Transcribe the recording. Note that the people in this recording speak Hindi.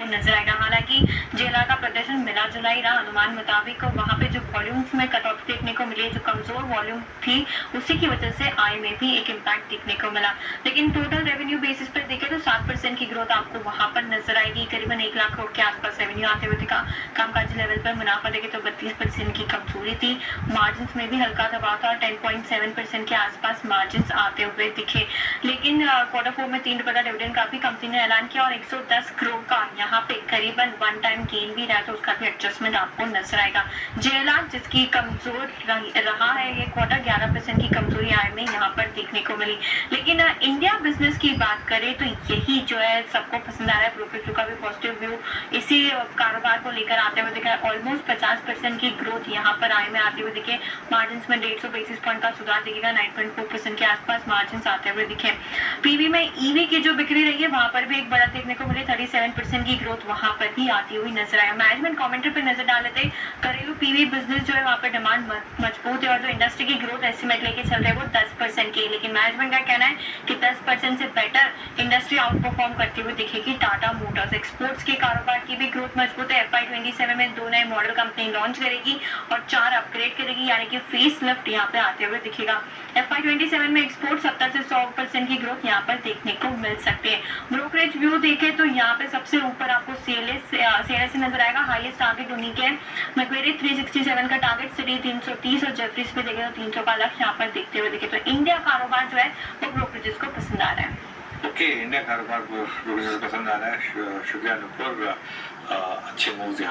नजर आएगा। हालांकि जेएलआर का प्रदर्शन मिला जुला ही रहा। अनुमान मुताबिक वहां पे जो वॉल्यूम्स में कट ऑफ देखने को मिले, जो कमजोर वॉल्यूम थी, उसी की वजह से आय में भी एक इम्पैक्ट देखने को मिला। लेकिन टोटल रेवेन्यू बेसिस पर देखें तो 7% की ग्रोथ आपको वहां पर नजर आएगी। करीबन 1 लाख करोड़ के आसपास रेवेन्यू आते हुए दिखा। कामकाजी लेवल पर मुनाफा देखे तो 32% की कमजोरी थी। मार्जिन में भी हल्का दबाव था, 10.7% के आसपास मार्जिन आते हुए दिखे। लेकिन क्वार्टर 4 में 3% डिविडेंड का भी कंपनी ने ऐलान किया और 110 करोड़ का यहाँ पे करीबन वन टाइम गेन भी रहा, तो उसका भी एडजस्टमेंट आपको नजर आएगा। जेएलआर जिसकी कमजोर रहा है ये क्वार्टर, 11% की कमजोरी आय में यहाँ पर देखने को मिली। लेकिन इंडिया बिजनेस की बात करें तो यही जो है सबको पसंद आ रहा है। ब्रोकरेज का भी पॉजिटिव व्यू इसी कारोबार को लेकर आते हुए दिखा है। ऑलमोस्ट 50% की ग्रोथ यहाँ पर आय में आते हुए दिखे। मार्जिन में 150 बेसिस पॉइंट का सुधार दिखेगा। 9.4% के आसपास मार्जिन आते हुए दिखे। पीवी में ईवी की जो बिक्री रही है वहां पर भी एक बड़ा देखने को मिले। 37% की ग्रोथ वहां पर भी आती हुई नजर आया। मैनेजमेंट कमेंट्री पे नजर डाल लेते, घरेलू पीवी बिजनेस जो है वहां पर डिमांड मजबूत है और जो इंडस्ट्री की ग्रोथ एस्टिमेट लेके चल रहे हैं वो 10% की। लेकिन मैनेजमेंट का कहना है कि 10% से बेटर इंडस्ट्री आउट परफॉर्म करती हुई दिखेगी टाटा मोटर्स। एक्सपोर्ट्स के कारोबार की भी ग्रोथ मजबूत है। FY27 में 2 नए मॉडल कंपनी लॉन्च करेगी और 4 अपग्रेड करेगी, यानी कि फेस लिफ्ट यहाँ पे आते हुए दिखेगा। FY27 में एक्सपोर्ट 70 से 100% की ग्रोथ यहाँ पर देखने को मिल सकती है। ब्रोकरेज व्यू देखे तो यहाँ पे सबसे ऊपर आपको सीएलएस नजर आएगा। हाईएस्ट टारगेट उन्हीं के मैक्वेरी 367 का टारगेट, सिटी 330 और जेफरीज पे देखे तो 300 का लक्ष्य यहाँ पर देखते हुए दिखे। तो इंडिया कारोबार जो है वो ब्रोकरेजेस को पसंद आ रहा है। ओके, इंडिया कारोबार ब्रोकरेजेस पसंद आ रहा है। शुक्रिया नुपुर, अच्छे मूव्स